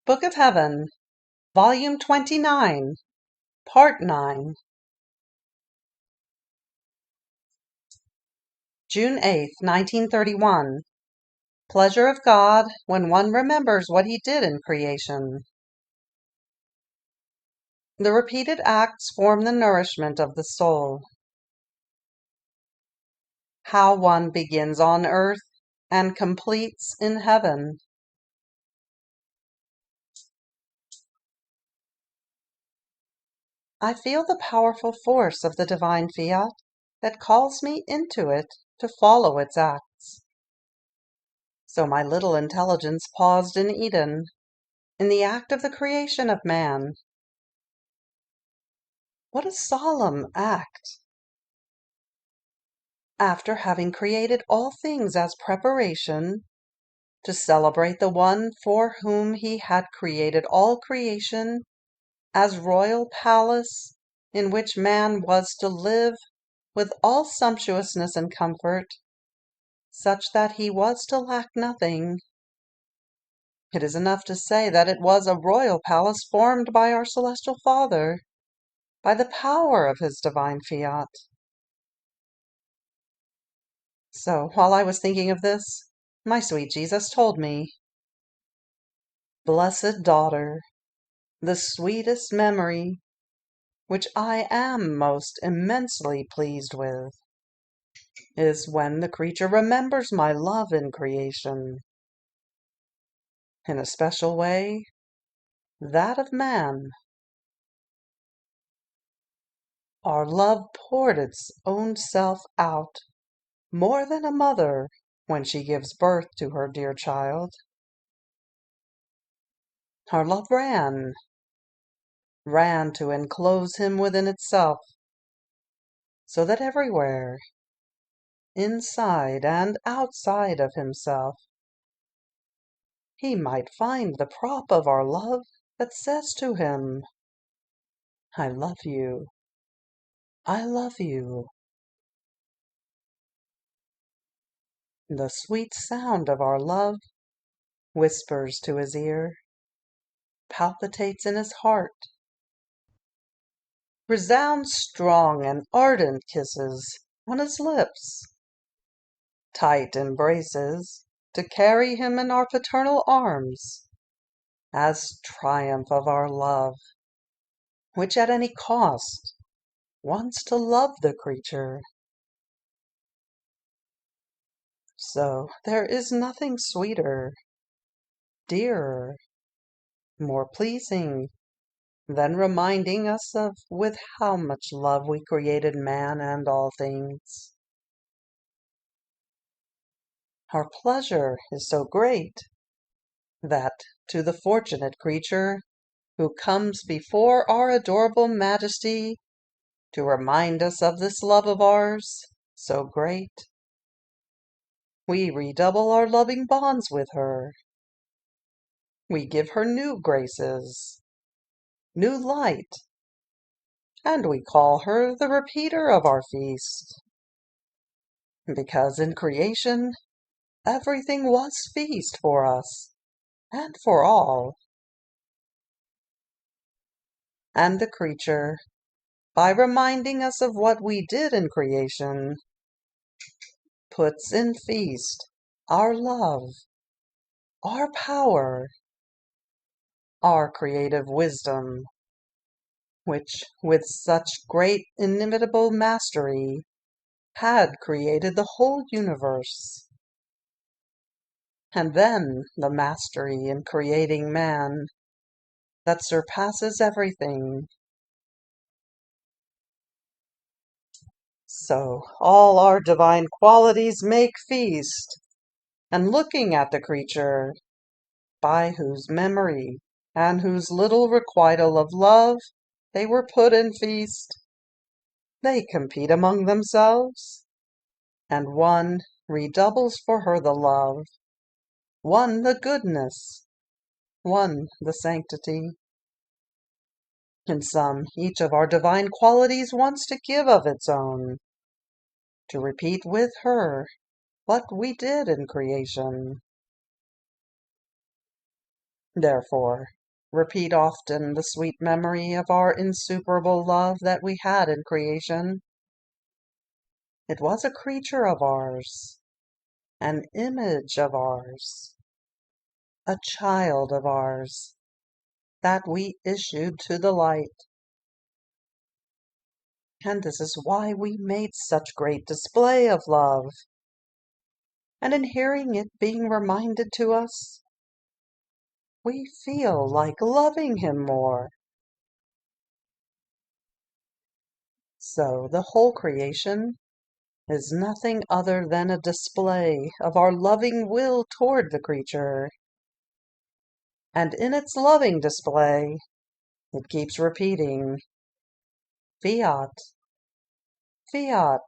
Book of Heaven, Volume 29, Part 9, June 8th, 1931. Pleasure of God when one remembers what He did in creation. The repeated acts form the nourishment of the soul. How one begins on earth and completes in heaven. I feel the powerful force of the divine Fiat that calls me into it to follow its acts. So my little intelligence paused in Eden, in the act of the creation of man. What a solemn act! After having created all things as preparation to celebrate the one for whom he had created all creation as royal palace in which man was to live with all sumptuousness and comfort, such that he was to lack nothing. It is enough to say that it was a royal palace formed by our Celestial Father, by the power of his divine Fiat. So, while I was thinking of this, my sweet Jesus told me, "Blessed daughter, the sweetest memory, which I am most immensely pleased with, is when the creature remembers my love in creation. In a special way, that of man. Our love poured its own self out, more than a mother when she gives birth to her dear child. Our love ran to enclose him within itself, so that everywhere, inside and outside of himself, he might find the prop of our love that says to him, 'I love you, I love you.' The sweet sound of our love whispers to his ear, palpitates in his heart, resounds strong and ardent kisses on his lips, tight embraces to carry him in our paternal arms, as triumph of our love, which at any cost wants to love the creature. So there is nothing sweeter, dearer, more pleasing than reminding us of with how much love we created man and all things. Our pleasure is so great that to the fortunate creature who comes before our adorable Majesty to remind us of this love of ours, so great, we redouble our loving bonds with her. We give her new graces, new light, and we call her the repeater of our feast. Because in creation everything was feast for us, and for all. And the creature, by reminding us of what we did in creation, puts in feast our love, our power, our creative wisdom, which with such great inimitable mastery had created the whole universe. And then the mastery in creating man that surpasses everything. So all our divine qualities make feast, and looking at the creature, by whose memory and whose little requital of love they were put in feast, they compete among themselves, and one redoubles for her the love, one the goodness, one the sanctity. In sum, each of our divine qualities wants to give of its own, to repeat with her what we did in creation. Therefore, repeat often the sweet memory of our insuperable love that we had in creation. It was a creature of ours, an image of ours, a child of ours, that we issued to the light. And this is why we made such great display of love. And in hearing it being reminded to us, we feel like loving him more. So the whole creation is nothing other than a display of our loving will toward the creature. And in its loving display, it keeps repeating, Fiat, Fiat,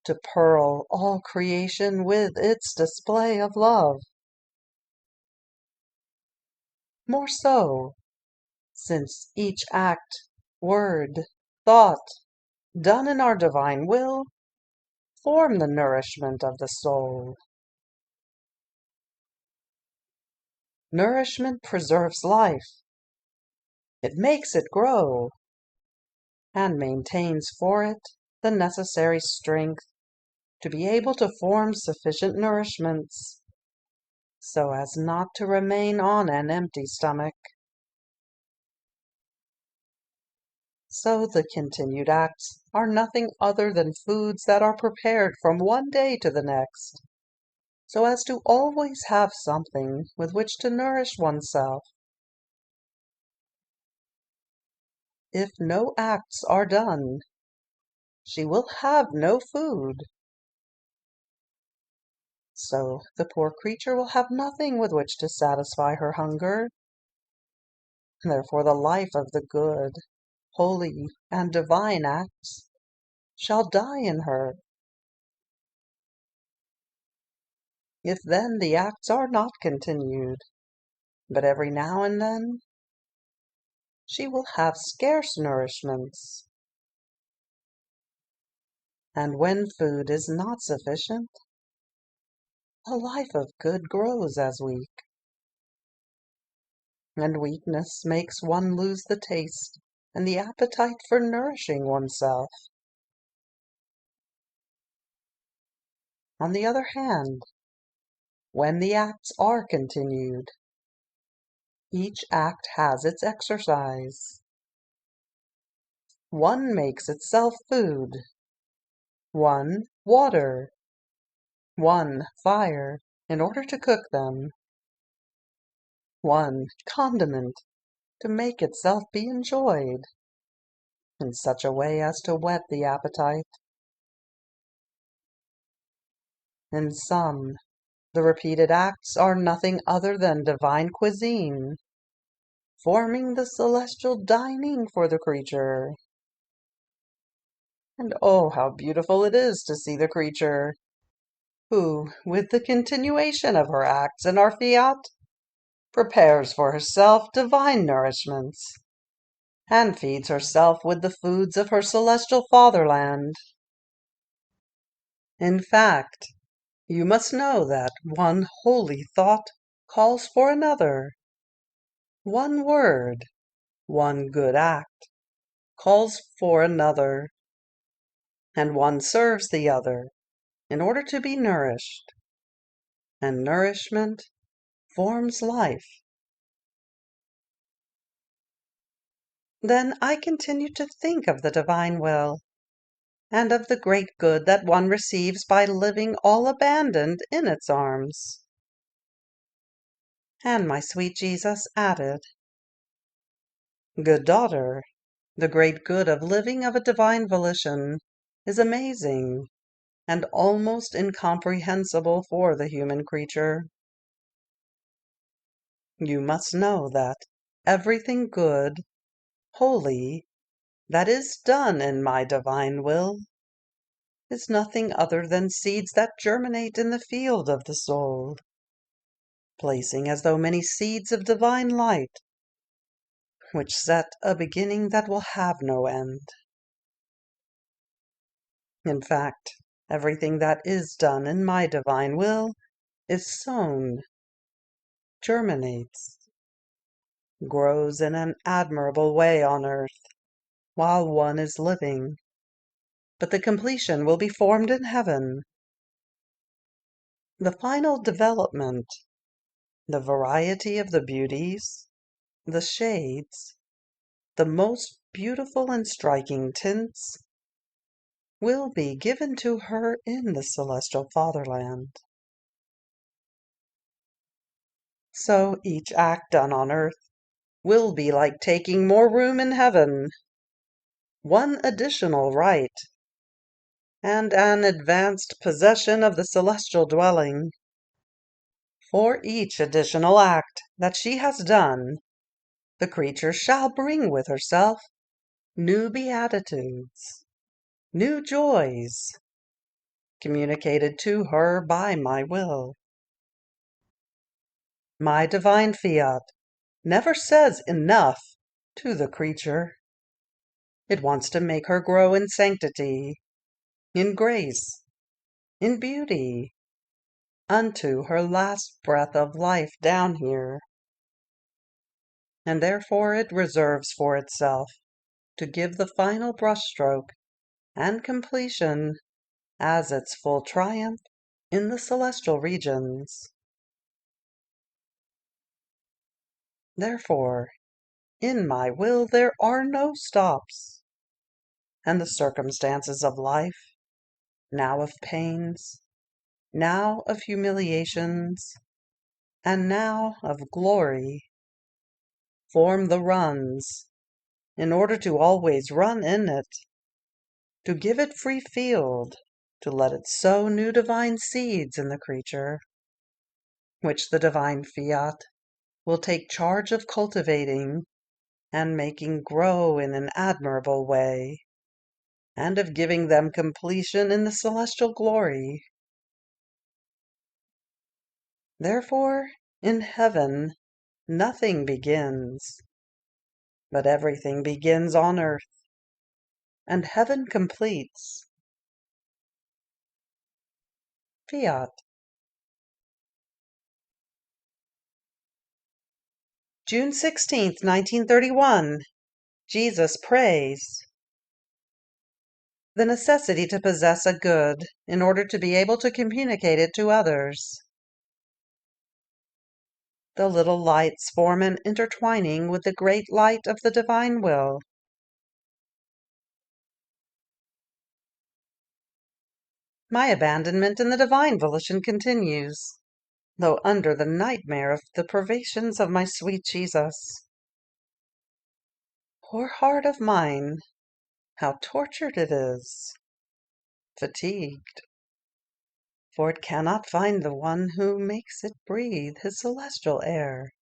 to pearl all creation with its display of love. More so, since each act, word, thought, done in our divine will, form the nourishment of the soul. Nourishment preserves life. It makes it grow, and maintains for it the necessary strength to be able to form sufficient nourishments, so as not to remain on an empty stomach. So the continued acts are nothing other than foods that are prepared from one day to the next, so as to always have something with which to nourish oneself. If no acts are done, she will have no food. So the poor creature will have nothing with which to satisfy her hunger. Therefore the life of the good, holy, and divine acts shall die in her. If then the acts are not continued, but every now and then, she will have scarce nourishments. And when food is not sufficient, a life of good grows as weak. And weakness makes one lose the taste and the appetite for nourishing oneself. On the other hand, when the acts are continued, each act has its exercise. One makes itself food, one water, one fire in order to cook them, one condiment to make itself be enjoyed in such a way as to whet the appetite. In sum, the repeated acts are nothing other than divine cuisine, forming the celestial dining for the creature. And oh, how beautiful it is to see the creature, who, with the continuation of her acts in our fiat, prepares for herself divine nourishments, and feeds herself with the foods of her celestial fatherland. In fact, you must know that one holy thought calls for another, one word, one good act calls for another, and one serves the other in order to be nourished, and nourishment forms life. Then I continued to think of the divine will, and of the great good that one receives by living all abandoned in its arms. And my sweet Jesus added, Good daughter, the great good of living of a divine volition is amazing and almost incomprehensible for the human creature. You must know that everything good, holy, that is done in my divine will is nothing other than seeds that germinate in the field of the soul, placing as though many seeds of divine light, which set a beginning that will have no end. In fact, everything that is done in my divine will is sown, germinates, grows in an admirable way on earth while one is living, but the completion will be formed in heaven. The final development, the variety of the beauties, the shades, the most beautiful and striking tints, will be given to her in the celestial fatherland. So each act done on earth will be like taking more room in heaven, one additional right, and an advanced possession of the celestial dwelling. For each additional act that she has done, the creature shall bring with herself new beatitudes, new joys, communicated to her by my will. My divine fiat never says enough to the creature. It wants to make her grow in sanctity, in grace, in beauty, unto her last breath of life down here. And therefore it reserves for itself to give the final brushstroke and completion as its full triumph in the celestial regions. Therefore, in my will there are no stops, and the circumstances of life, now of pains, now of humiliations, and now of glory, form the runs, in order to always run in it, to give it free field, to let it sow new divine seeds in the creature, which the divine fiat will take charge of cultivating and making grow in an admirable way, and of giving them completion in the celestial glory. Therefore, in heaven nothing begins, but everything begins on earth, and heaven completes. Fiat. June 16th, 1931. Jesus prays. The necessity to possess a good in order to be able to communicate it to others. The little lights form an intertwining with the great light of the divine will. My abandonment in the divine volition continues, though under the nightmare of the privations of my sweet Jesus. Poor heart of mine, how tortured it is, fatigued, for it cannot find the one who makes it breathe his celestial air,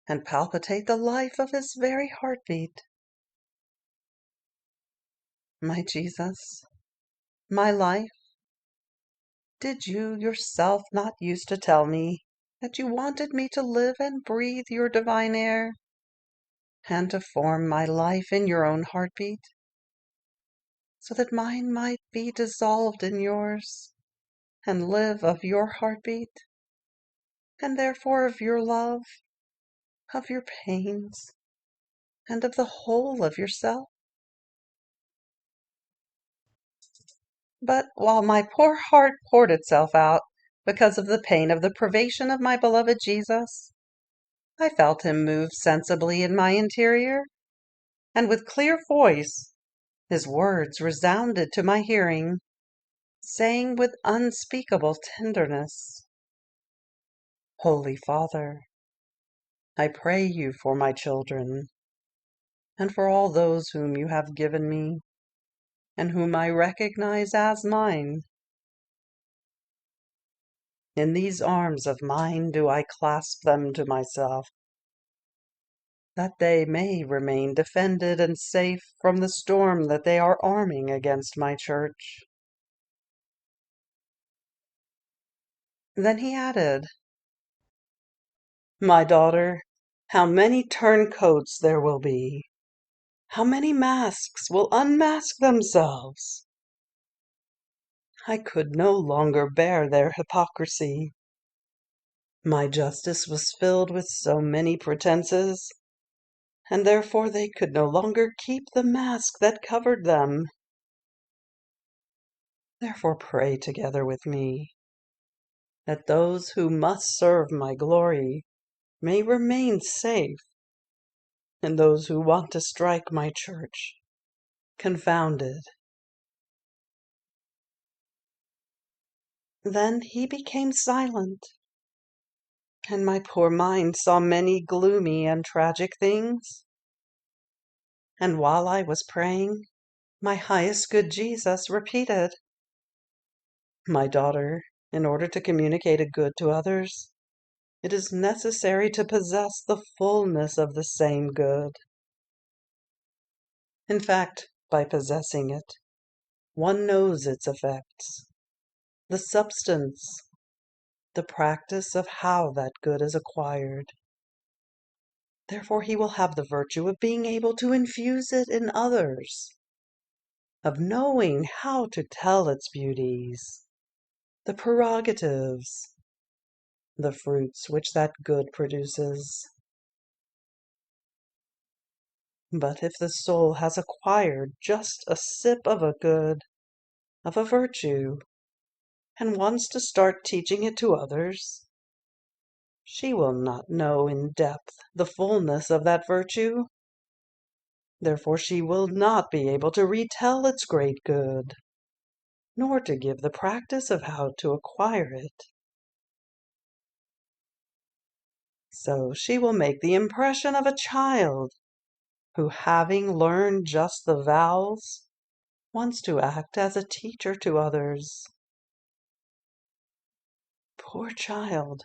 and palpitate the life of his very heartbeat. My Jesus, my life, did you yourself not use to tell me that you wanted me to live and breathe your divine air, and to form my life in your own heartbeat, so that mine might be dissolved in yours, and live of your heartbeat, and therefore of your love, of your pains, and of the whole of yourself? But while my poor heart poured itself out because of the pain of the privation of my beloved Jesus, I felt him move sensibly in my interior, and with clear voice his words resounded to my hearing, saying with unspeakable tenderness, "Holy Father, I pray you for my children, and for all those whom you have given me, and whom I recognize as mine. In these arms of mine do I clasp them to myself, that they may remain defended and safe from the storm that they are arming against my church." Then he added, "My daughter, how many turncoats there will be! How many masks will unmask themselves! I could no longer bear their hypocrisy. My justice was filled with so many pretenses, and therefore they could no longer keep the mask that covered them. Therefore pray together with me, that those who must serve my glory may remain safe, and those who want to strike my church confounded. Then he became silent, and my poor mind saw many gloomy and tragic things. And while I was praying, my highest good Jesus repeated, "My daughter, in order to communicate a good to others, it is necessary to possess the fullness of the same good. In fact, by possessing it, one knows its effects, the substance, the practice of how that good is acquired. Therefore he will have the virtue of being able to infuse it in others, of knowing how to tell its beauties, the prerogatives, the fruits which that good produces. But if the soul has acquired just a sip of a good, of a virtue, and wants to start teaching it to others, she will not know in depth the fullness of that virtue. Therefore she will not be able to retell its great good, nor to give the practice of how to acquire it. So she will make the impression of a child who, having learned just the vowels, wants to act as a teacher to others. Poor child!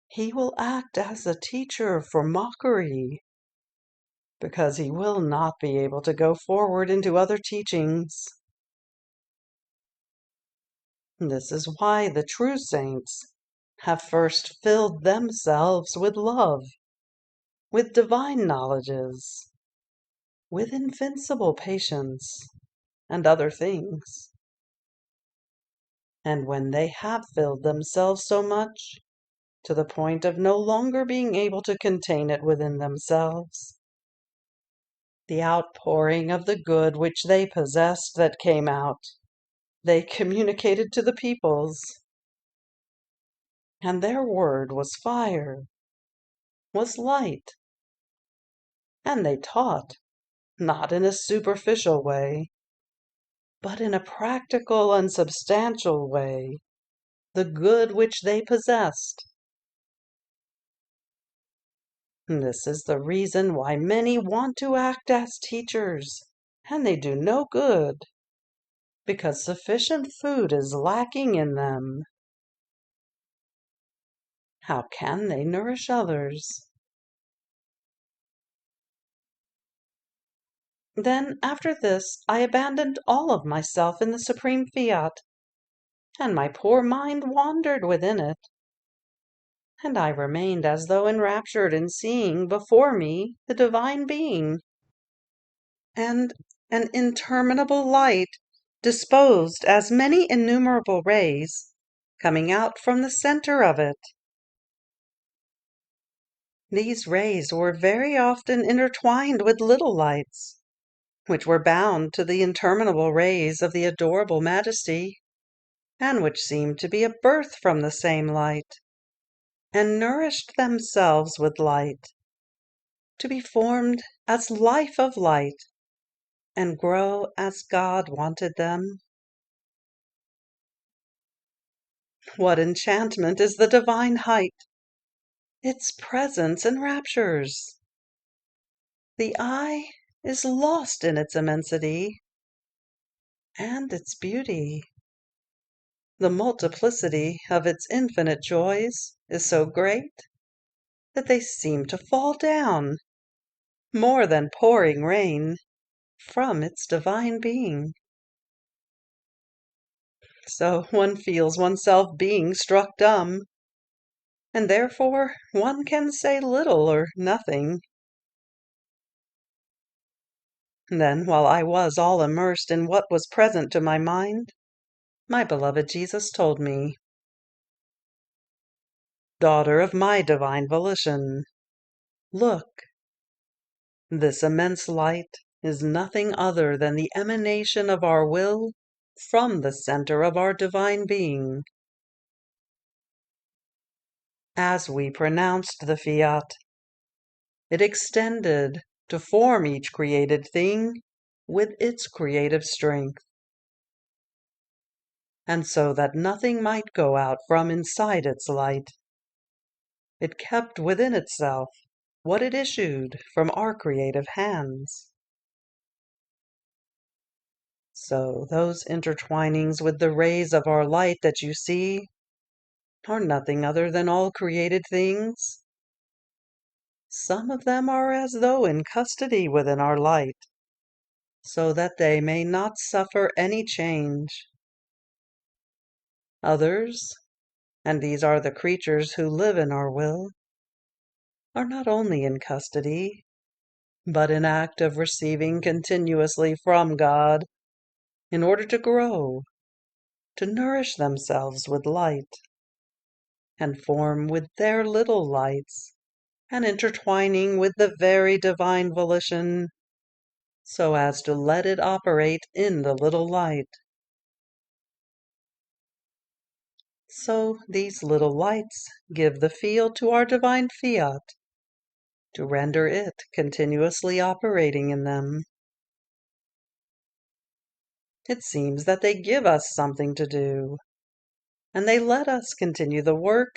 He will act as a teacher for mockery, because he will not be able to go forward into other teachings. This is why the true saints have first filled themselves with love, with divine knowledges, with invincible patience, and other things. And when they have filled themselves so much, to the point of no longer being able to contain it within themselves, the outpouring of the good which they possessed that came out, they communicated to the peoples. And their word was fire, was light, and they taught, not in a superficial way, but in a practical and substantial way, the good which they possessed. This is the reason why many want to act as teachers, and they do no good, because sufficient food is lacking in them. How can they nourish others? Then, after this, I abandoned all of myself in the supreme Fiat, and my poor mind wandered within it, and I remained as though enraptured in seeing before me the divine being, and an interminable light, disposed as many innumerable rays, coming out from the center of it. These rays were very often intertwined with little lights, which were bound to the interminable rays of the adorable Majesty, and which seemed to be a birth from the same light, and nourished themselves with light, to be formed as life of light, and grow as God wanted them. What enchantment is the divine height! Its presence enraptures. The eye is lost in its immensity and its beauty. The multiplicity of its infinite joys is so great that they seem to fall down, more than pouring rain, from its divine being. So one feels oneself being struck dumb, and therefore one can say little or nothing. Then, while I was all immersed in what was present to my mind, my beloved Jesus told me, daughter of my divine volition, look, this immense light is nothing other than the emanation of our will from the center of our divine being. As we pronounced the Fiat, it extended to form each created thing with its creative strength, and so that nothing might go out from inside its light, it kept within itself what it issued from our creative hands. So those intertwinings with the rays of our light that you see are nothing other than all created things. Some of them are as though in custody within our light, so that they may not suffer any change. Others, and these are the creatures who live in our will, are not only in custody, but in act of receiving continuously from God in order to grow, to nourish themselves with light, and form with their little lights, and intertwining with the very divine volition, so as to let it operate in the little light. So these little lights give the field to our divine Fiat, to render it continuously operating in them. It seems that they give us something to do, and they let us continue the work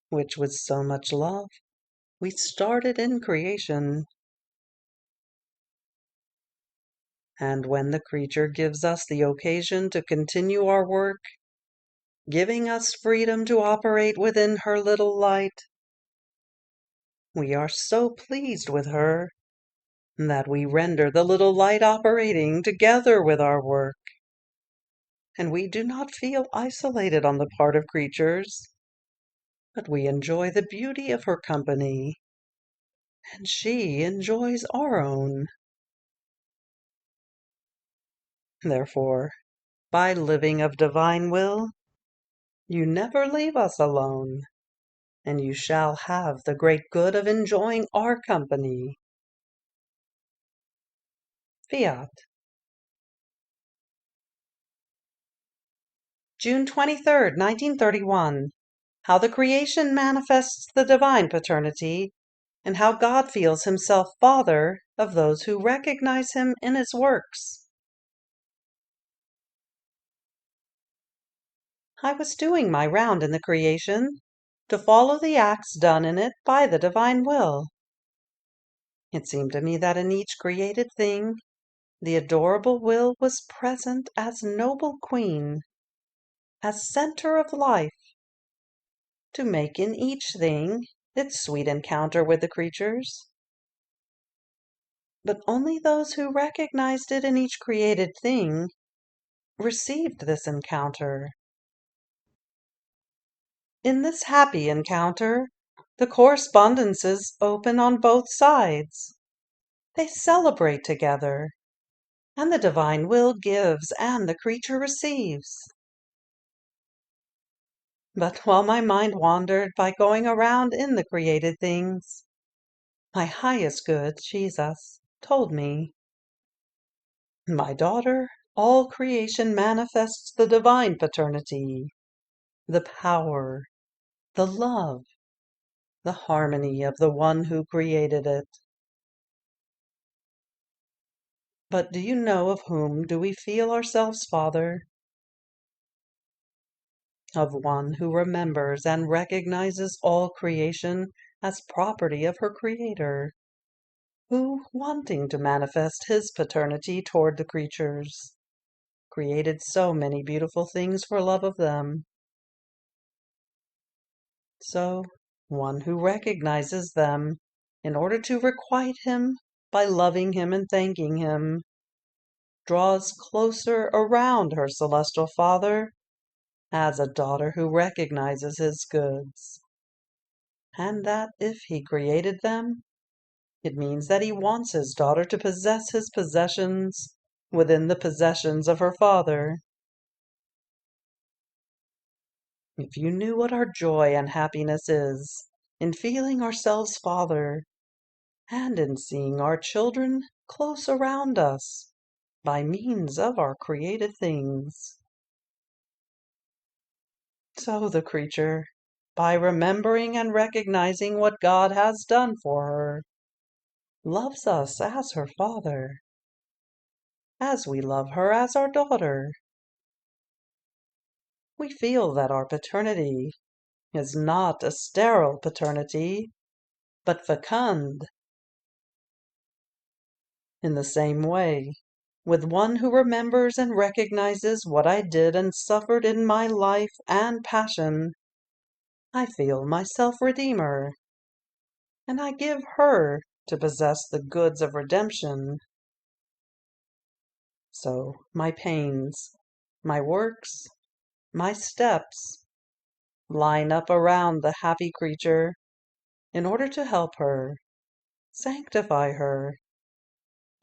which with so much love we started in creation. And when the creature gives us the occasion to continue our work, giving us freedom to operate within her little light, we are so pleased with her that we render the little light operating together with our work, and we do not feel isolated on the part of creatures, but we enjoy the beauty of her company, and she enjoys our own. Therefore, by living of divine will, you never leave us alone, and you shall have the great good of enjoying our company. Fiat. June 23rd, 1931. How the creation manifests the divine paternity, and how God feels himself Father of those who recognize him in his works. I was doing my round in the creation, to follow the acts done in it by the divine will. It seemed to me that in each created thing the adorable will was present as noble queen, as center of life, to make in each thing its sweet encounter with the creatures. But only those who recognized it in each created thing received this encounter. In this happy encounter, the correspondences open on both sides. They celebrate together, and the divine will gives and the creature receives. But while my mind wandered by going around in the created things, my highest good, Jesus, told me, "My daughter, all creation manifests the divine paternity, the power, the love, the harmony of the one who created it." But do you know of whom do we feel ourselves father? Of one who remembers and recognizes all creation as property of her Creator, who, wanting to manifest his paternity toward the creatures, created so many beautiful things for love of them. So, one who recognizes them in order to requite him by loving him and thanking him, draws closer around her celestial Father as a daughter who recognizes his goods, and that if he created them, it means that he wants his daughter to possess his possessions within the possessions of her father. If you knew what our joy and happiness is in feeling ourselves Father, and in seeing our children close around us by means of our created things. So the creature, by remembering and recognizing what God has done for her, loves us as her Father, as we love her as our daughter. We feel that our paternity is not a sterile paternity, but fecund. In the same way, with one who remembers and recognizes what I did and suffered in my life and passion, I feel myself Redeemer, and I give her to possess the goods of redemption. So my pains, my works, my steps line up around the happy creature in order to help her, sanctify her,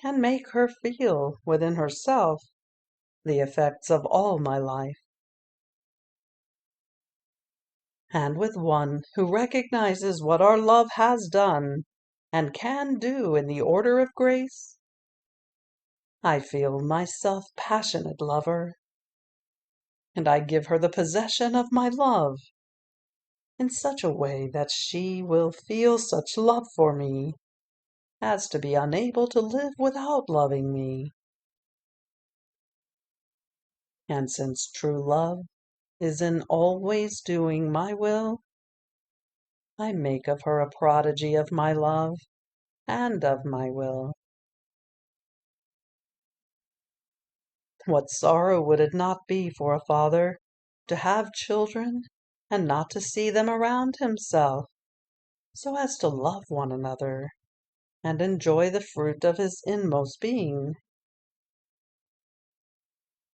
and make her feel within herself the effects of all my life. And with one who recognizes what our love has done and can do in the order of grace, I feel myself passionate lover, and I give her the possession of my love in such a way that she will feel such love for me as to be unable to live without loving me. And since true love is in always doing my will, I make of her a prodigy of my love and of my will. What sorrow would it not be for a father to have children and not to see them around himself, so as to love one another and enjoy the fruit of his inmost being?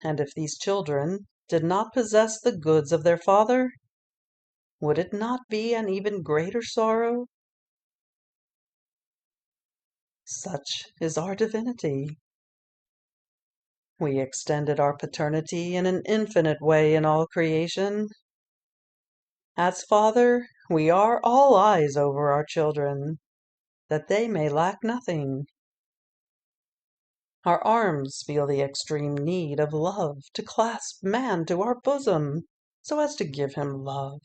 And if these children did not possess the goods of their father, would it not be an even greater sorrow? Such is our divinity. We extended our paternity in an infinite way in all creation. As Father, we are all eyes over our children, that they may lack nothing. Our arms feel the extreme need of love to clasp man to our bosom, so as to give him love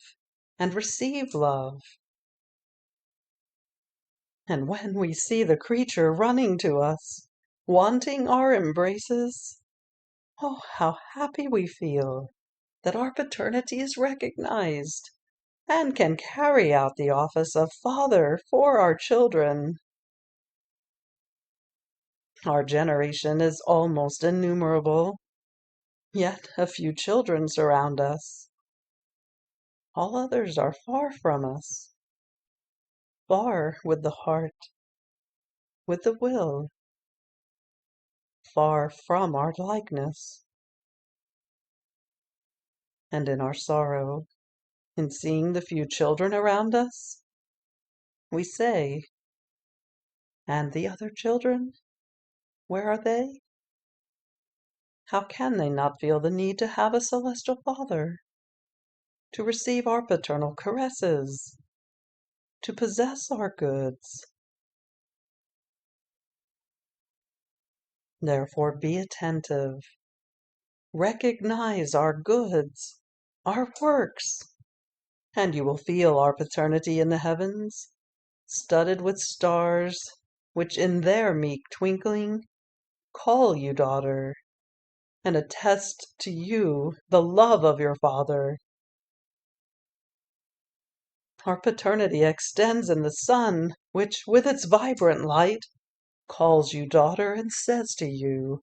and receive love. And when we see the creature running to us, wanting our embraces, oh, how happy we feel that our paternity is recognized and can carry out the office of Father for our children. Our generation is almost innumerable, yet a few children surround us. All others are far from us, far with the heart, with the will, far from our likeness. And in our sorrow, in seeing the few children around us, we say, "And the other children, where are they? How can they not feel the need to have a celestial Father, to receive our paternal caresses, to possess our goods?" Therefore be attentive. Recognize our goods, our works, and you will feel our paternity in the heavens, studded with stars, which in their meek twinkling call you daughter, and attest to you the love of your Father. Our paternity extends in the sun, which, with its vibrant light, calls you daughter and says to you,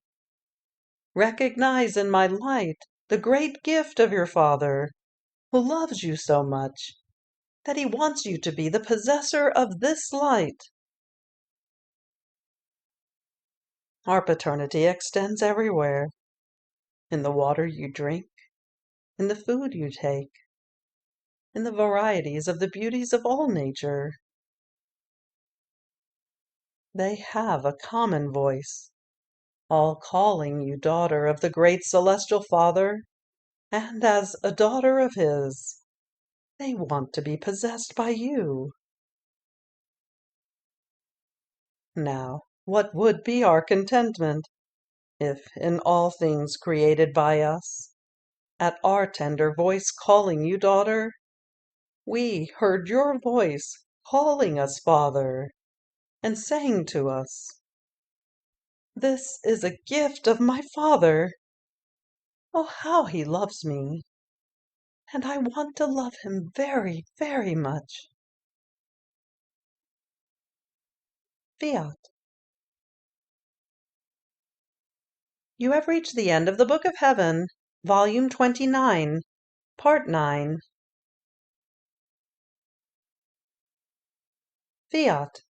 "Recognize in my light the great gift of your Father, who loves you so much that he wants you to be the possessor of this light." Our paternity extends everywhere, in the water you drink, in the food you take, in the varieties of the beauties of all nature. They have a common voice, all calling you daughter of the great celestial Father, And as a daughter of his, they want to be possessed by you. Now, what would be our contentment, if in all things created by us, at our tender voice calling you daughter, we heard your voice calling us father, and saying to us, "This is a gift of my Father. Oh, how he loves me! And I want to love him very, very much." Fiat. You have reached the end of the Book of Heaven, Volume 29, Part 9. Fiat.